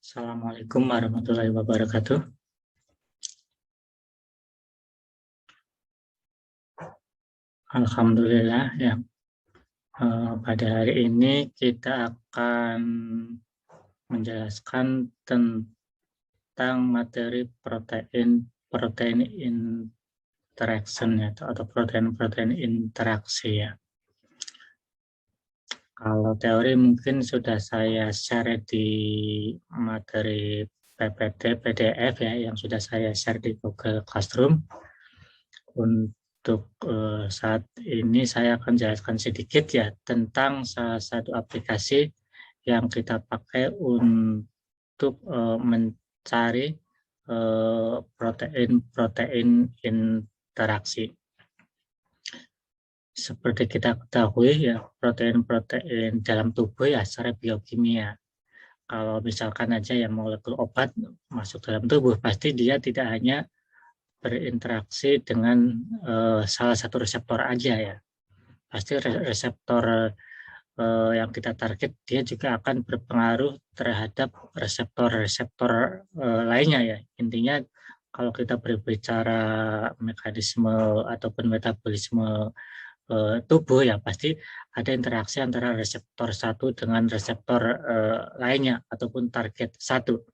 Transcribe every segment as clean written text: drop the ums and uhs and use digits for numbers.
Assalamualaikum warahmatullahi wabarakatuh. Alhamdulillah ya. Pada hari ini kita akan menjelaskan tentang materi protein interaction ya, atau protein interaksi ya. Kalau teori mungkin sudah saya share di materi PPT PDF ya, yang sudah saya share di Google Classroom. Untuk saat ini saya akan jelaskan sedikit ya tentang salah satu aplikasi yang kita pakai untuk mencari protein interaksi. Seperti kita ketahui ya, protein dalam tubuh ya secara biokimia. Kalau misalkan aja yang molekul obat masuk dalam tubuh, pasti dia tidak hanya berinteraksi dengan salah satu reseptor aja ya. Pasti reseptor yang kita target dia juga akan berpengaruh terhadap reseptor-reseptor lainnya ya. Intinya kalau kita berbicara mekanisme ataupun metabolisme tubuh ya, pasti ada interaksi antara reseptor satu dengan reseptor lainnya ataupun target satu.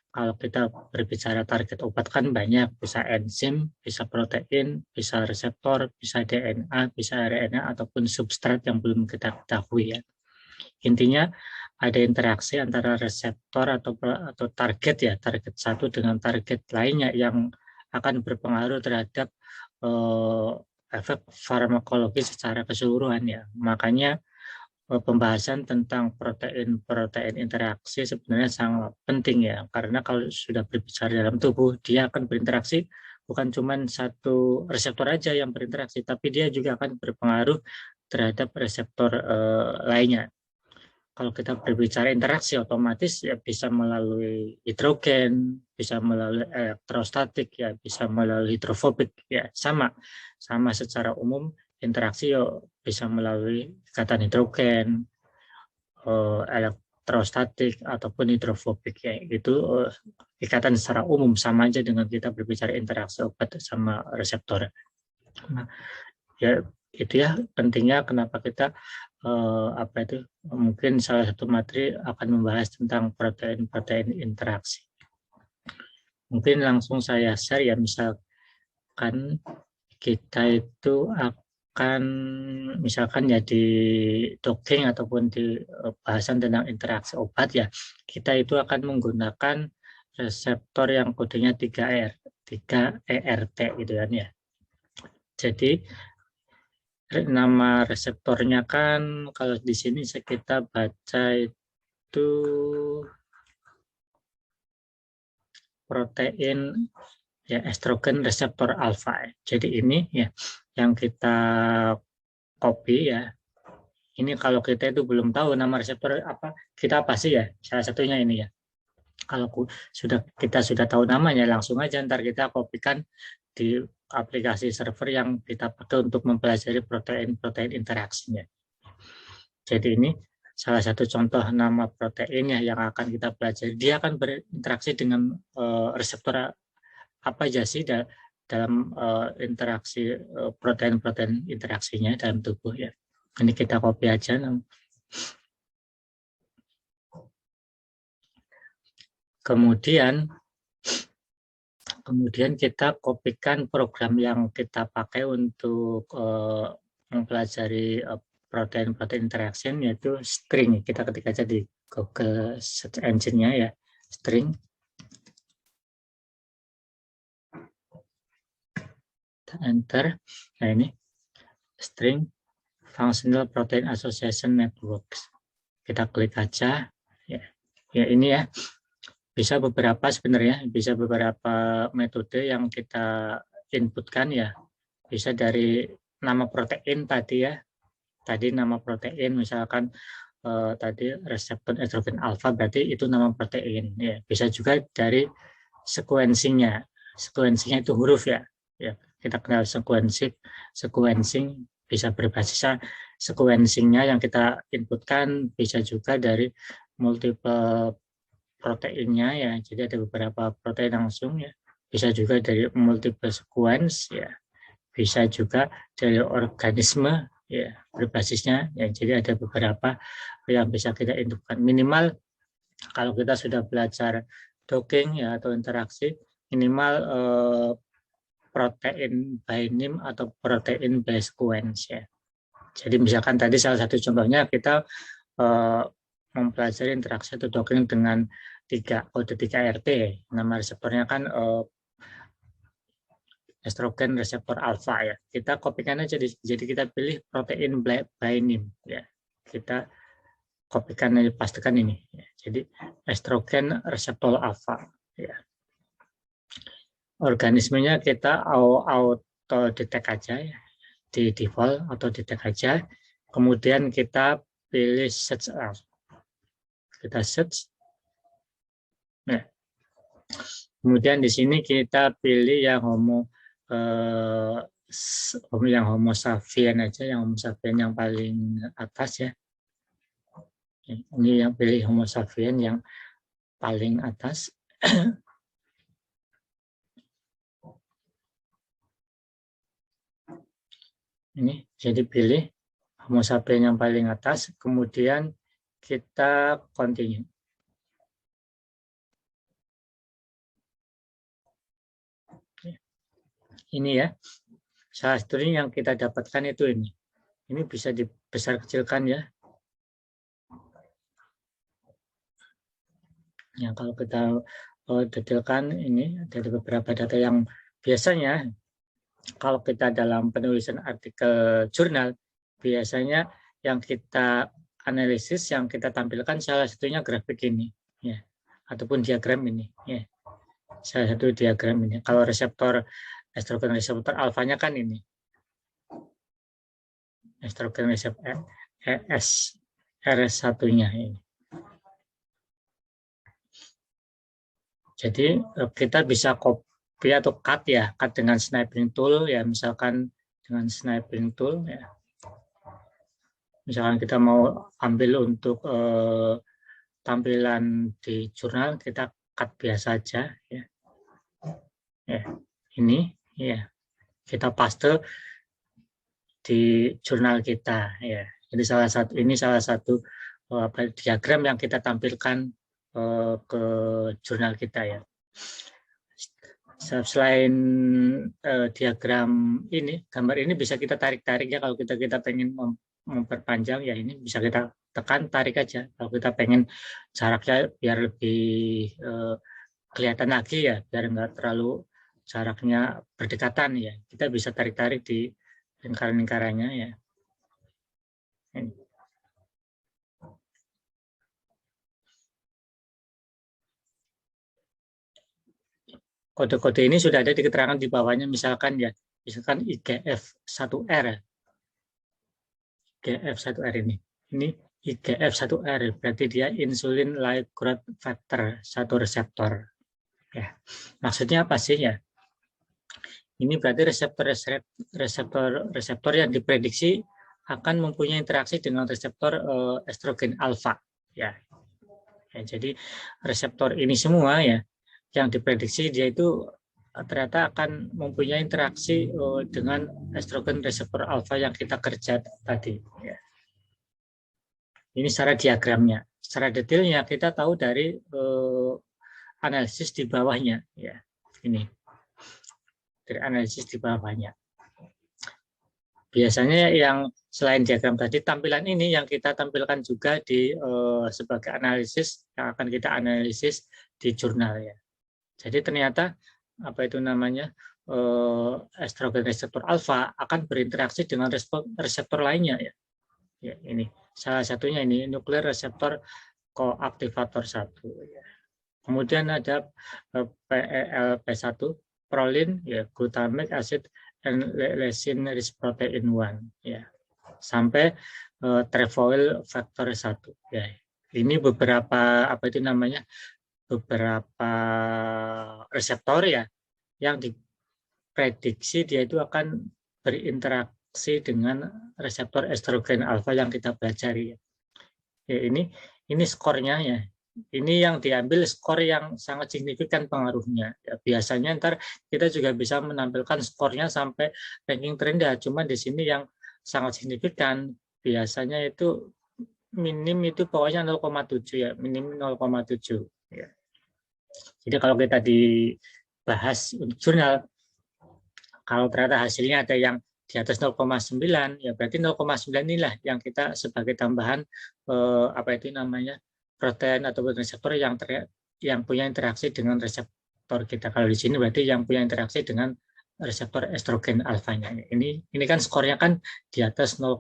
Kalau kita berbicara target obat kan banyak, bisa enzim, bisa protein, bisa reseptor, bisa DNA, bisa RNA, ataupun substrat yang belum kita ketahui ya. Intinya ada interaksi antara reseptor atau target ya, target satu dengan target lainnya yang akan berpengaruh terhadap efek farmakologi secara keseluruhan ya. Makanya pembahasan tentang protein interaksi sebenarnya sangat penting ya, karena kalau sudah berbicara dalam tubuh, dia akan berinteraksi bukan cuma satu reseptor aja yang berinteraksi, tapi dia juga akan berpengaruh terhadap reseptor lainnya. Kalau kita berbicara interaksi, otomatis ya bisa melalui hidrogen, bisa melalui elektrostatik ya, bisa melalui hidrofobik ya, sama secara umum interaksi ya bisa melalui ikatan hidrogen, elektrostatik ataupun hidrofobik ya, itu ikatan secara umum, sama aja dengan kita berbicara interaksi obat sama reseptor. Nah, ya itu ya pentingnya kenapa kita mungkin salah satu materi akan membahas tentang protein interaksi. Mungkin langsung saya share ya, misalkan kita itu akan misalkan ya di talking ataupun di bahasan tentang interaksi obat ya, kita itu akan menggunakan reseptor yang kodenya 3ERT gitu kan ya. Jadi nama reseptornya kan kalau di sini kita baca itu protein ya estrogen reseptor alfa. Jadi ini ya yang kita copy ya. Ini kalau kita itu belum tahu nama reseptor apa, kita pasti ya salah satunya ini ya. Kalau kita sudah tahu namanya, langsung aja ntar kita kopikan di aplikasi server yang kita pakai untuk mempelajari protein interaksinya. Jadi ini salah satu contoh nama proteinnya yang akan kita pelajari. Dia akan berinteraksi dengan reseptor apa aja sih dalam interaksi protein interaksinya dalam tubuh ya. Ini kita copy aja. Kemudian kita kopikan program yang kita pakai untuk mempelajari protein interaction, yaitu string. Kita ketik aja di Google Search Engine-nya ya, string. Kita enter. Nah ini string functional protein association networks. Kita klik aja ya. Ya ini ya. Bisa beberapa metode yang kita inputkan ya. Bisa dari nama protein tadi ya. Tadi nama protein misalkan tadi reseptor estrogen alfa, berarti itu nama protein ya. Bisa juga dari sequencingnya. Sequencingnya itu huruf ya. Ya, kita kenal sequencing bisa berbasis sequencingnya yang kita inputkan, bisa juga dari multiple proteinnya ya, jadi ada beberapa protein langsung ya, bisa juga dari multiple sequence ya, bisa juga dari organisme ya berbasisnya ya, jadi ada beberapa yang bisa kita indukkan. Minimal kalau kita sudah belajar docking ya atau interaksi, minimal protein by name atau protein by sequence ya. Jadi misalkan tadi salah satu contohnya kita mempelajari interaksi atau docking dengan kode 3RT. Nama reseptornya kan estrogen reseptor alfa ya. Kita kopikan aja, jadi kita pilih protein by name ya. Kita kopikan aja, pastikan ini ya. Jadi estrogen reseptor alfa ya. Organismenya kita auto detect aja ya, di default atau detect aja. Kemudian kita pilih search, kita search. Nah, kemudian di sini kita pilih yang Homo sapien aja, yang Homo sapien yang paling atas ya. Ini yang pilih Homo sapien yang paling atas. Ini jadi pilih Homo sapien yang paling atas, kemudian kita continue. Ini ya, salah satunya yang kita dapatkan itu ini. Ini bisa dibesar kecilkan ya. Ya kalau kita detailkan ini ada beberapa data yang biasanya kalau kita dalam penulisan artikel jurnal, biasanya yang kita analisis, yang kita tampilkan salah satunya grafik ini, ya, ataupun diagram ini, ya, salah satu diagram ini. Kalau reseptor estrogen reseptor alfanya kan ini, estrogen reseptor RS1-nya ini. Jadi kita bisa copy atau cut ya, cut dengan sniping tool ya, misalkan dengan sniping tool ya. Misalkan kita mau ambil untuk tampilan di jurnal, kita cut biasa aja ya. Ya, ini ya. Kita paste di jurnal kita ya. Jadi salah satu diagram yang kita tampilkan ke jurnal kita ya. Selain diagram ini, gambar ini bisa kita tarik-tarik ya, kalau kita pengen memperpanjang ya, ini bisa kita tekan, tarik aja. Kalau kita pengen jaraknya biar lebih kelihatan lagi ya, biar nggak terlalu jaraknya berdekatan ya, kita bisa tarik-tarik di lingkaran-lingkarannya ya. Ini. Kode-kode ini sudah ada di keterangan di bawahnya, misalkan ya, misalkan IGF-1R. IGF-1R ini IGF-1R berarti dia insulin like growth factor 1 reseptor. Ya, maksudnya apa sih ya? Ini berarti reseptor yang diprediksi akan mempunyai interaksi dengan reseptor estrogen alfa. Ya, jadi reseptor ini semua ya yang diprediksi dia itu ternyata akan mempunyai interaksi dengan estrogen reseptor alfa yang kita kerja tadi. Ya. Ini secara diagramnya. Secara detailnya kita tahu dari analisis di bawahnya. Ya, ini dari analisis di bawahnya. Biasanya yang selain diagram tadi, tampilan ini yang kita tampilkan juga di sebagai analisis yang akan kita analisis di jurnal ya. Jadi ternyata apa itu namanya estrogen reseptor alfa akan berinteraksi dengan reseptor lainnya ya. Ya ini salah satunya ini nuklear reseptor koaktivator 1 ya. Kemudian ada PELP1 prolin ya, glutamic acid and leucine rich protein 1 ya. Sampai trefoil factor 1 ya. Ini beberapa apa itu namanya? Beberapa reseptor ya yang diprediksi dia itu akan berinteraksi dengan reseptor estrogen alfa yang kita pelajari ya. Ya ini skornya ya. ini yang diambil skor yang sangat signifikan pengaruhnya. Ya, biasanya ntar kita juga bisa menampilkan skornya sampai ranking terendah. Cuma di sini yang sangat signifikan biasanya itu minim itu pokoknya 0,7 ya, minim 0,7 ya. Jadi kalau kita dibahas untuk jurnal, kalau ternyata hasilnya ada yang di atas 0,9 ya berarti 0,9 inilah yang kita sebagai tambahan apa itu namanya protein atau reseptor yang punya interaksi dengan reseptor kita. Kalau di sini berarti yang punya interaksi dengan reseptor estrogen alfanya. Ini kan skornya kan di atas 0,9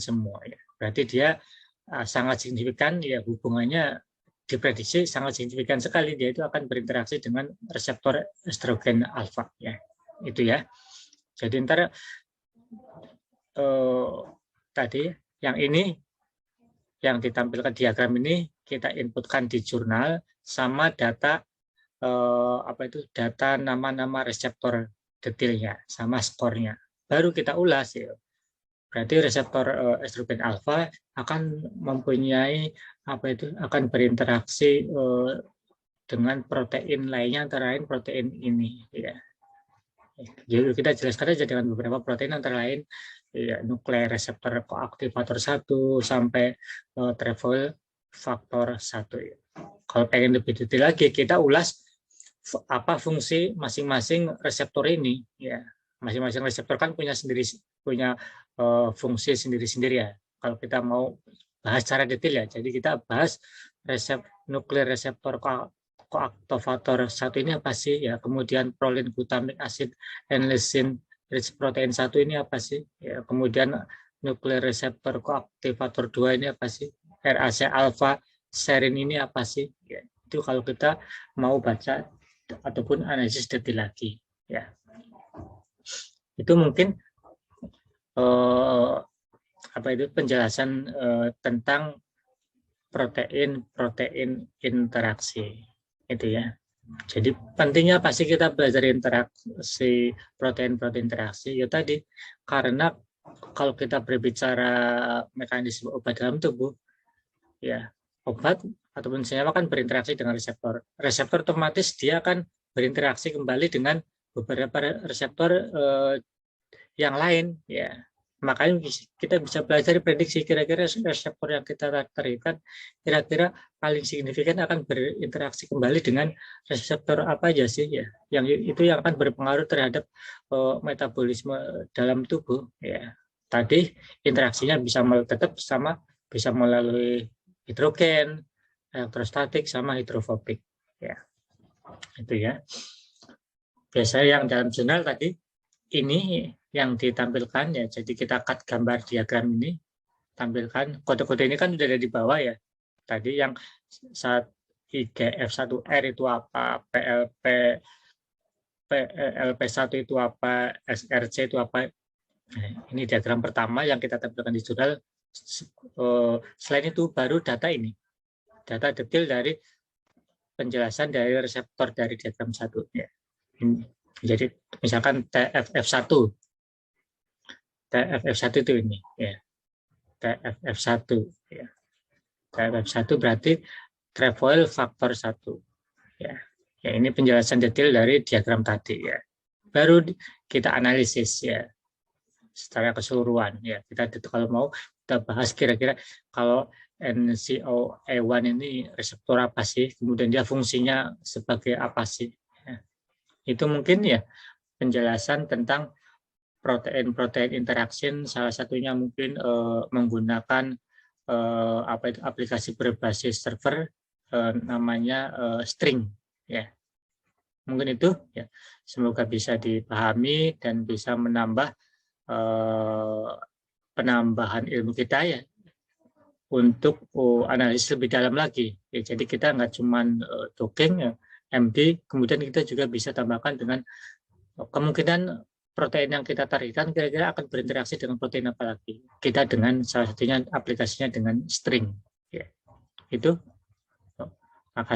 semua ya. Berarti dia sangat signifikan ya, hubungannya diprediksi sangat signifikan sekali, dia itu akan berinteraksi dengan reseptor estrogen alfa ya. Itu ya. Jadi ntar tadi yang ini yang ditampilkan diagram ini kita inputkan di jurnal sama data apa itu data nama-nama reseptor detailnya sama skornya. Baru kita ulas ya. Berarti reseptor estrogen alfa akan mempunyai apa itu akan berinteraksi dengan protein lainnya, antara lain protein ini ya. Jadi kita jelaskan aja dengan beberapa protein antara lain ya, nuklear reseptor koaktivator 1 sampai travel faktor 1 ya. Kalau pengen lebih detail lagi kita ulas apa fungsi masing-masing reseptor ini ya. Masing-masing reseptor kan punya fungsi sendiri-sendiri ya. Kalau kita mau bahas secara detail ya, jadi kita bahas nuklear reseptor koaktivator 1 ini apa sih ya, kemudian prolin glutamic acid and leucine rich protein 1 ini apa sih ya, kemudian nuklear reseptor koaktivator 2 ini apa sih, RAC alpha serin ini apa sih ya. Itu kalau kita mau baca ataupun analisis detail lagi ya. Itu mungkin apa itu penjelasan tentang protein interaksi itu ya. Jadi pentingnya pasti kita belajar interaksi protein-protein interaksi ya tadi, karena kalau kita berbicara mekanisme obat dalam tubuh ya, obat ataupun senyawa kan berinteraksi dengan reseptor. Reseptor otomatis dia akan berinteraksi kembali dengan beberapa reseptor yang lain ya. Makanya kita bisa belajar prediksi kira-kira reseptor yang kita terikat kira-kira paling signifikan akan berinteraksi kembali dengan reseptor apa aja sih ya, yang itu yang akan berpengaruh terhadap metabolisme dalam tubuh ya. Tadi interaksinya bisa tetap sama, bisa melalui hidrogen, elektrostatik sama hidrofobik ya. Itu ya. Biasanya yang dalam jurnal tadi ini yang ditampilkan ya, jadi kita cut gambar diagram ini, tampilkan kode-kode ini kan sudah ada di bawah ya. Tadi yang saat IGF1R itu apa, PLP1 itu apa, SRC itu apa. Ini diagram pertama yang kita tampilkan di jurnal. Selain itu baru data ini, data detail dari penjelasan dari reseptor dari diagram 1 ya. Jadi misalkan TFF1 itu ini ya. TFF1 ya. TFF1 berarti trefoil faktor 1 ya. Ya, ini penjelasan detail dari diagram tadi ya. Baru kita analisis ya secara keseluruhan ya. Kita kalau mau kita bahas kira-kira kalau NCOA1 ini reseptor apa sih, kemudian dia fungsinya sebagai apa sih ya. Itu mungkin ya penjelasan tentang protein-protein interaction, salah satunya mungkin menggunakan apa itu aplikasi berbasis server namanya String ya. Mungkin itu ya. Semoga bisa dipahami dan bisa menambah penambahan ilmu kita ya untuk analisis lebih dalam lagi. Ya, jadi kita nggak cuma talking ya, MD, kemudian kita juga bisa tambahkan dengan kemungkinan protein yang kita tarikan kira-kira akan berinteraksi dengan protein apa lagi. Kita dengan salah satunya aplikasinya dengan string. Ya. Itu. Makasih.